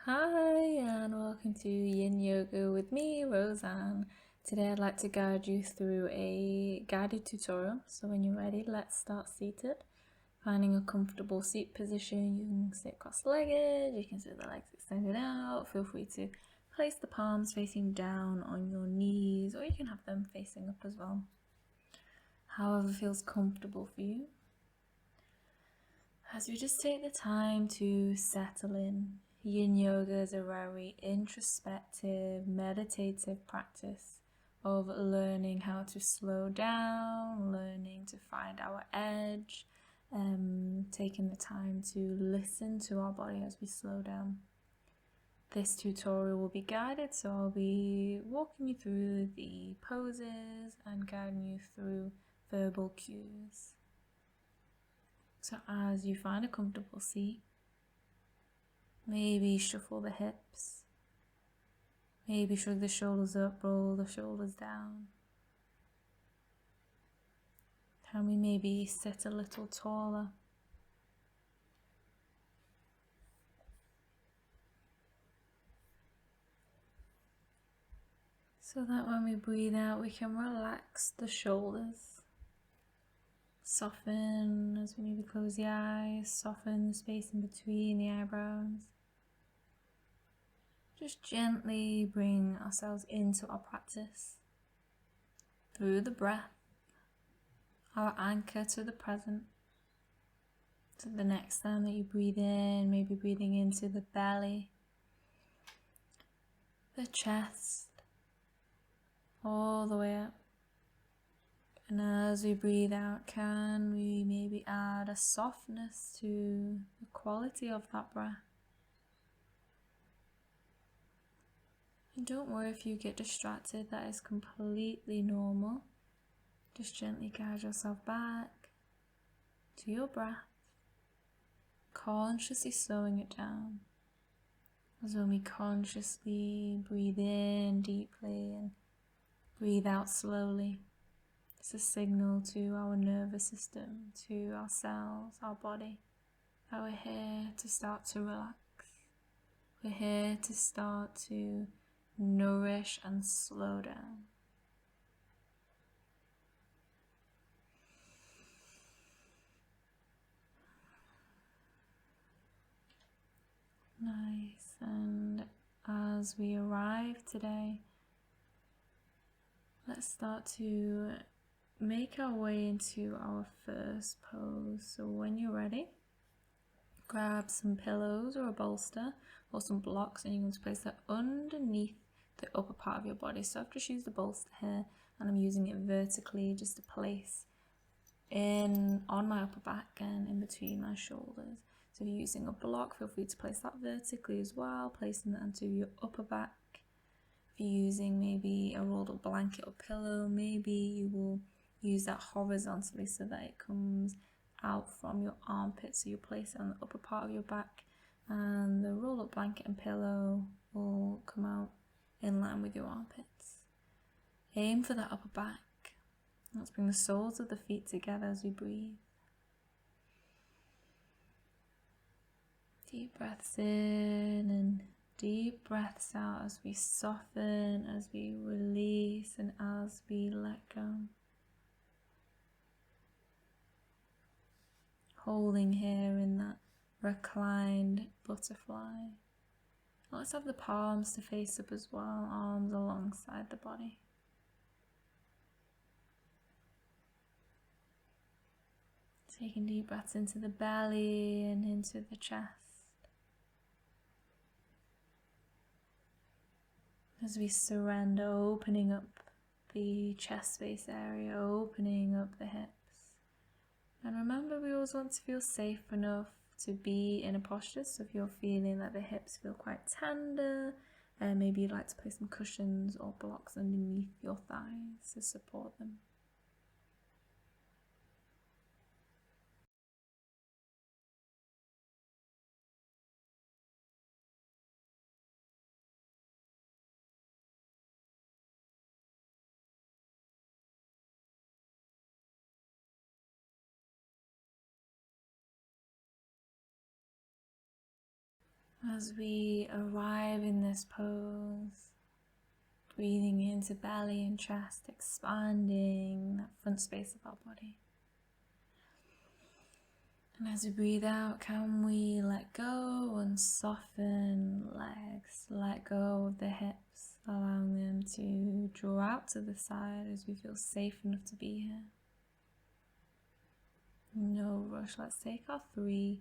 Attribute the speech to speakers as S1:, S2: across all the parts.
S1: Hi and welcome to Yin Yoga with me, Roseanne. Today I'd like to guide you through a guided tutorial. So when you're ready, let's start seated. Finding a comfortable seat position, you can sit cross-legged, you can sit with the legs extended out. Feel free to place the palms facing down on your knees, or you can have them facing up as well. However feels comfortable for you. As we just take the time to settle in, Yin Yoga is a very introspective, meditative practice of learning how to slow down, learning to find our edge, taking the time to listen to our body as we slow down. This tutorial will be guided, so I'll be walking you through the poses and guiding you through verbal cues. So as you find a comfortable seat, maybe shuffle the hips, maybe shrug the shoulders up, roll the shoulders down. Can we maybe sit a little taller? So that when we breathe out, we can relax the shoulders. Soften as we maybe close the eyes, soften the space in between the eyebrows. Just gently bring ourselves into our practice through the breath, our anchor to the present. So the next time that you breathe in, maybe breathing into the belly, the chest, all the way up. And as we breathe out, can we maybe add a softness to the quality of that breath? And don't worry if you get distracted, that is completely normal. Just gently guide yourself back to your breath, consciously slowing it down. As when we consciously breathe in deeply and breathe out slowly, it's a signal to our nervous system, to our cells, our body, that we're here to start to relax. We're here to start to nourish and slow down. Nice. And as we arrive today, let's start to make our way into our first pose. So when you're ready, grab some pillows or a bolster or some blocks, and you're going to place that underneath the upper part of your body. So I've just used the bolster here and I'm using it vertically just to place on my upper back and in between my shoulders. So if you're using a block, feel free to place that vertically as well, placing that onto your upper back. If you're using maybe a rolled up blanket or pillow, maybe you will use that horizontally so that it comes out from your armpit. So you place it on the upper part of your back and the rolled up blanket and pillow will come out in line with your armpits. Aim for that upper back. Let's bring the soles of the feet together as we breathe. Deep breaths in and deep breaths out as we soften, as we release, and as we let go. Holding here in that reclined butterfly. Let's have the palms to face up as well, arms alongside the body. Taking deep breaths into the belly and into the chest. As we surrender, opening up the chest space area, opening up the hips. And remember, we always want to feel safe enough to be in a posture. So if you're feeling that the hips feel quite tender, maybe you'd like to place some cushions or blocks underneath your thighs to support them. As we arrive in this pose, breathing into belly and chest, expanding that front space of our body. And as we breathe out, can we let go and soften legs, let go of the hips, allowing them to draw out to the side as we feel safe enough to be here. No rush. Let's take our 3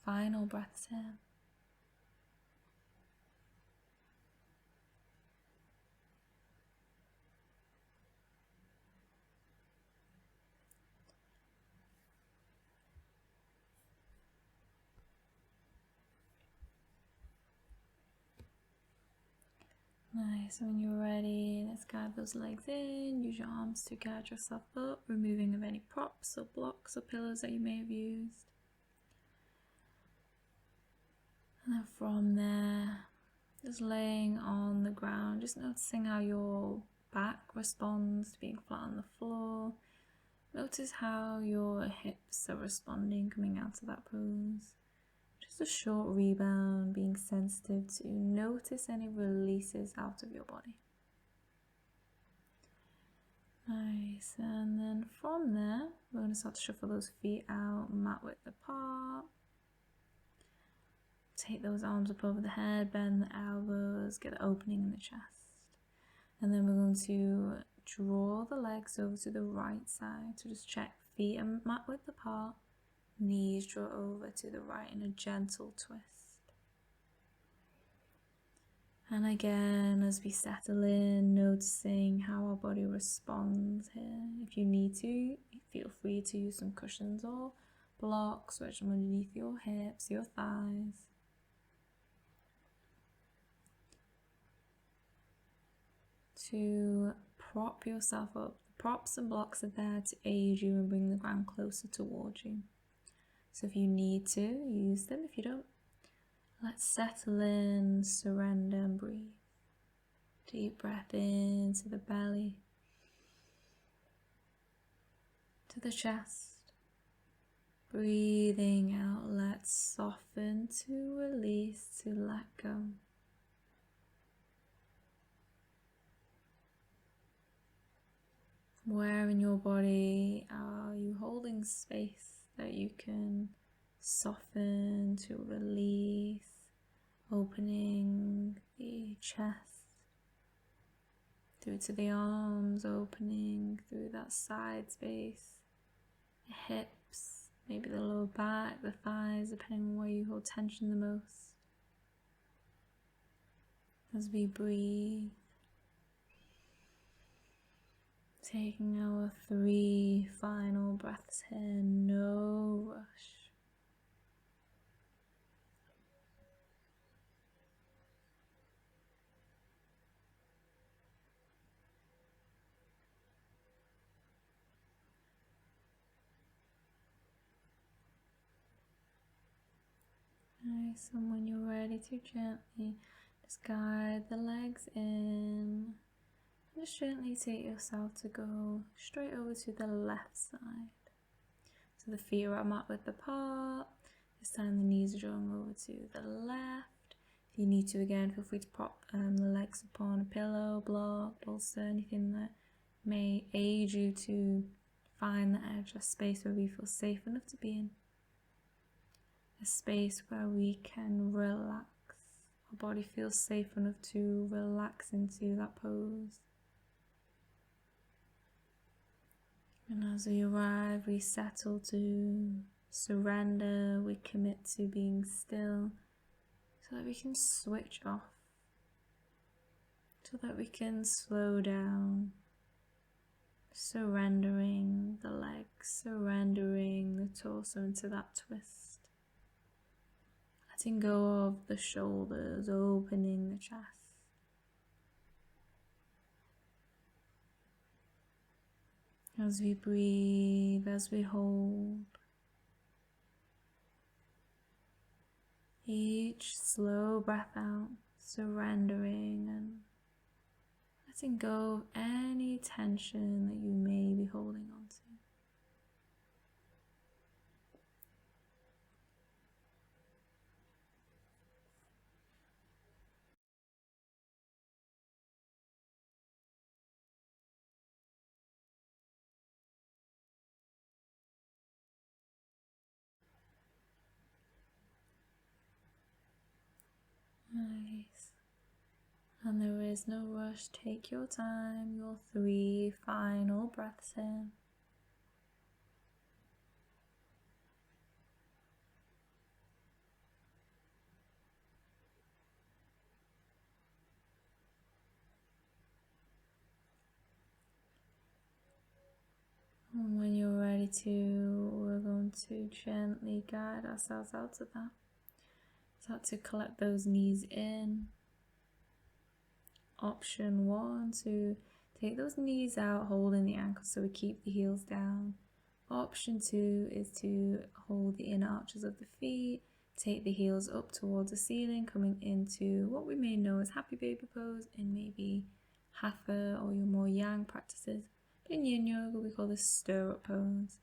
S1: final breaths here. Nice, when you're ready, let's guide those legs in, use your arms to guide yourself up, removing of any props or blocks or pillows that you may have used. And then from there, just laying on the ground, just noticing how your back responds to being flat on the floor. Notice how your hips are responding coming out of that pose. Just a short rebound, being sensitive to notice any releases out of your body. Nice, and then from there, we're going to start to shuffle those feet out, mat width apart. Take those arms up over the head, bend the elbows, get the opening in the chest. And then we're going to draw the legs over to the right side. So just check feet are mat width apart. Knees draw over to the right in a gentle twist. And again, as we settle in, noticing how our body responds here. If you need to, feel free to use some cushions or blocks, wedge them underneath your hips, your thighs. To prop yourself up. The props and blocks are there to aid you and bring the ground closer towards you. So if you need to, use them. If you don't, let's settle in, surrender and breathe. Deep breath into the belly, to the chest. Breathing out, let's soften to release, to let go. Where in your body are you holding space that you can soften to release, opening the chest through to the arms, opening through that side space, the hips, maybe the lower back, the thighs, depending on where you hold tension the most. As we breathe, taking our 3 final breaths here, no rush. Nice, and when you're ready to gently just guide the legs in. Just gently take yourself to go straight over to the left side. So the feet are mat width apart. This time the knees are drawing over to the left. If you need to, again, feel free to prop the legs upon a pillow, block, bolster, anything that may aid you to find the edge, a space where we feel safe enough to be in. A space where we can relax. Our body feels safe enough to relax into that pose. And as we arrive, we settle to surrender, we commit to being still, so that we can switch off, so that we can slow down, surrendering the legs, surrendering the torso into that twist, letting go of the shoulders, opening the chest. As we breathe, as we hold, each slow breath out, surrendering and letting go of any tension that you may be holding on to. And there is no rush. Take your time, your 3 final breaths in. And when you're ready to, we're going to gently guide ourselves out of that. Start to collect those knees in. Option 1, to take those knees out, holding the ankles so we keep the heels down. Option 2 is to hold the inner arches of the feet, take the heels up towards the ceiling, coming into what we may know as happy baby pose in maybe hatha or your more yang practices. But in yin yoga we call this stirrup pose.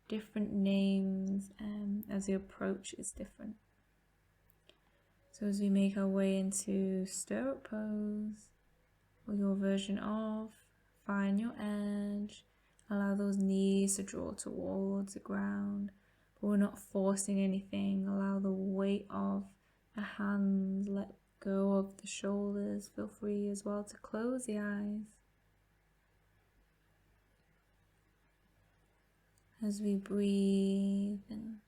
S1: Different names as the approach is different. So as we make our way into stirrup pose, or your version of, find your edge, allow those knees to draw towards the ground, but we're not forcing anything. Allow the weight of the hands, let go of the shoulders. Feel free as well to close the eyes. As we breathe and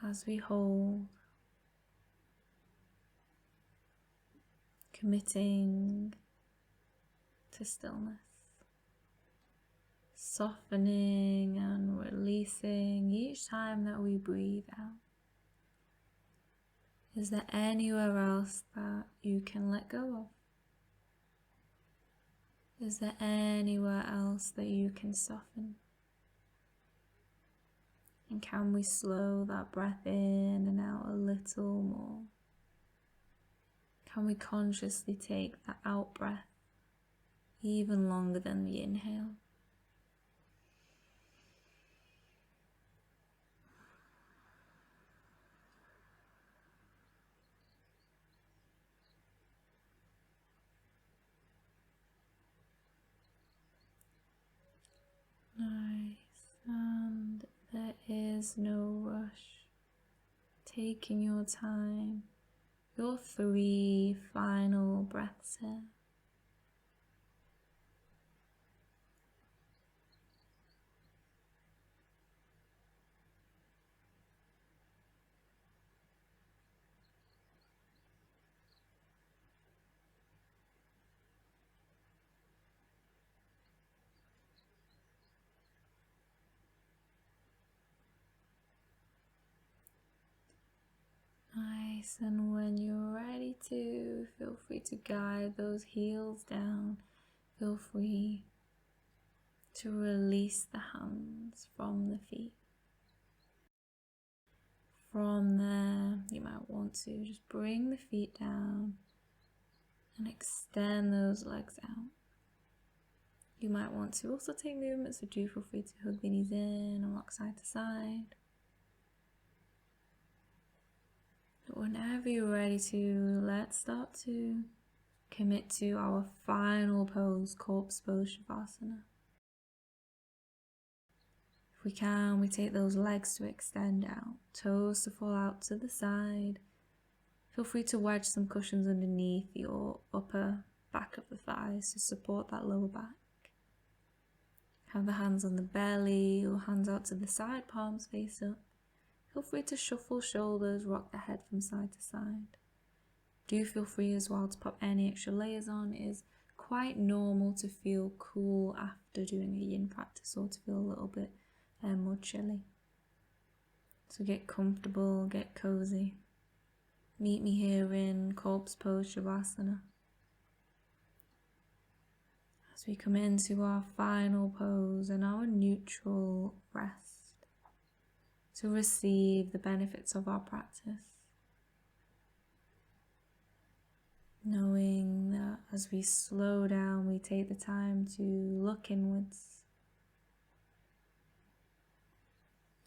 S1: as we hold, committing to stillness, softening and releasing each time that we breathe out. Is there anywhere else that you can let go of? Is there anywhere else that you can soften? And can we slow that breath in and out a little more? Can we consciously take that out breath even longer than the inhale? Nice, and there is no rush. Taking your time, your 3 final breaths here. Nice, and when you're ready to, feel free to guide those heels down. Feel free to release the hands from the feet. From there, you might want to just bring the feet down and extend those legs out. You might want to also take movements, so do feel free to hug the knees in and rock side to side. But whenever you're ready to, let's start to commit to our final pose, corpse pose shavasana. If we can, we take those legs to extend out, toes to fall out to the side. Feel free to wedge some cushions underneath your upper back of the thighs to support that lower back. Have the hands on the belly or hands out to the side, palms face up. Feel free to shuffle shoulders, rock the head from side to side. Do feel free as well to pop any extra layers on. It is quite normal to feel cool after doing a yin practice or to feel a little bit more chilly. So get comfortable, get cozy. Meet me here in corpse pose shavasana. As we come into our final pose and our neutral rest to receive the benefits of our practice. Knowing that as we slow down, we take the time to look inwards,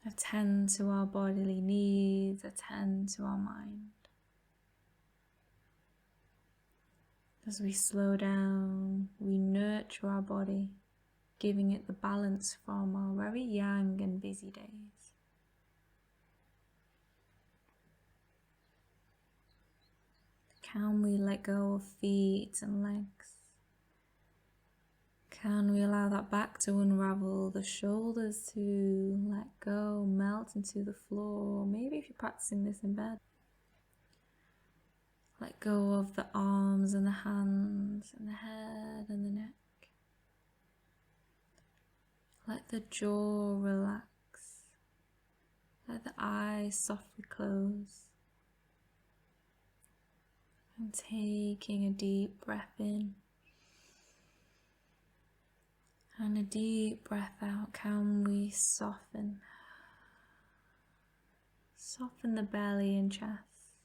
S1: attend to our bodily needs, attend to our mind. As we slow down, we nurture our body, giving it the balance from our very yang and busy days. Can we let go of feet and legs? Can we allow that back to unravel, the shoulders to let go, melt into the floor? Maybe if you're practicing this in bed, let go of the arms and the hands and the head and the neck. Let the jaw relax. Let the eyes softly close. And taking a deep breath in and a deep breath out, can we soften the belly and chest?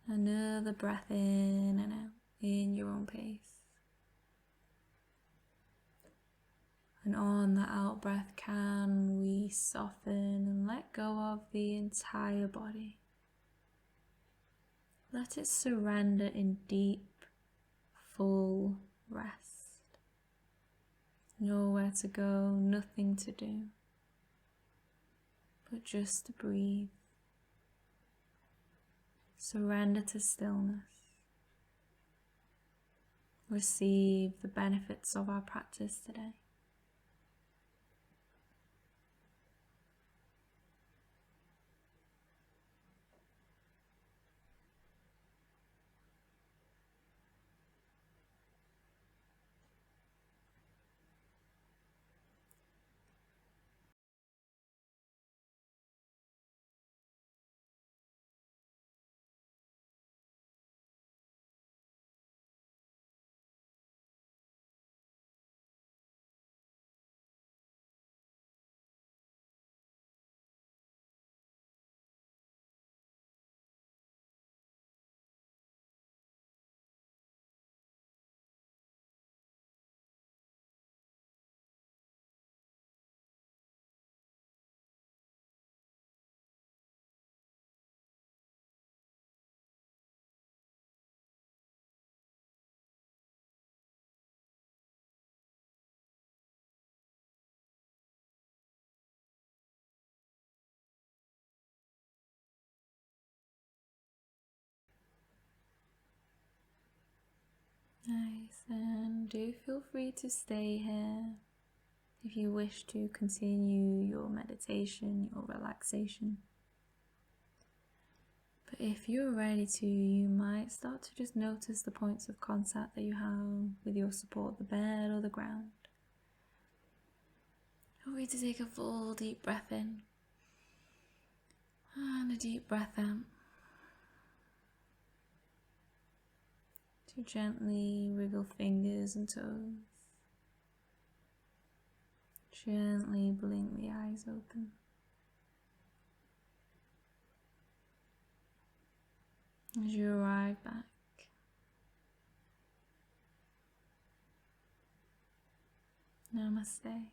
S1: Another breath in and out in your own pace. And on the out breath, can we soften and let go of the entire body? Let it surrender in deep, full rest. Nowhere to go, nothing to do, but just to breathe. Surrender to stillness. Receive the benefits of our practice today. Nice, and do feel free to stay here if you wish to continue your meditation, your relaxation. But if you're ready to, you might start to just notice the points of contact that you have with your support, the bed or the ground. Feel free to take a full deep breath in and a deep breath out. To gently wriggle fingers and toes. Gently blink the eyes open. As you arrive back, namaste.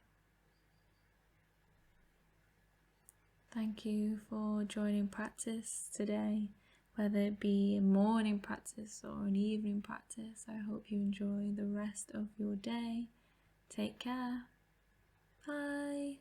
S1: Thank you for joining practice today, whether it be a morning practice or an evening practice. I hope you enjoy the rest of your day. Take care. Bye.